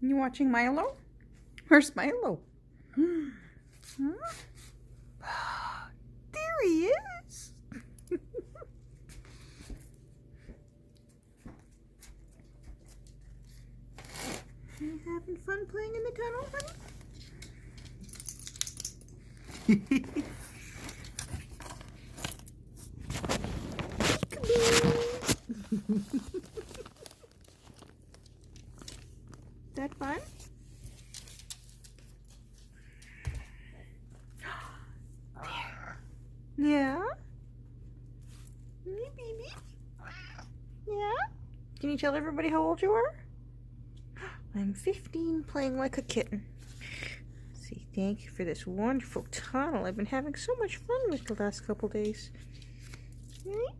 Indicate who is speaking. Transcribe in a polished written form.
Speaker 1: You watching Milo? Where's Milo? There he is. You having fun playing in the tunnel, honey? Is that fun? Yeah? Me, baby? Yeah? Can you tell everybody how old you are? I'm 15, playing like a kitten. See, thank you for this wonderful tunnel. I've been having so much fun with the last couple days. Right?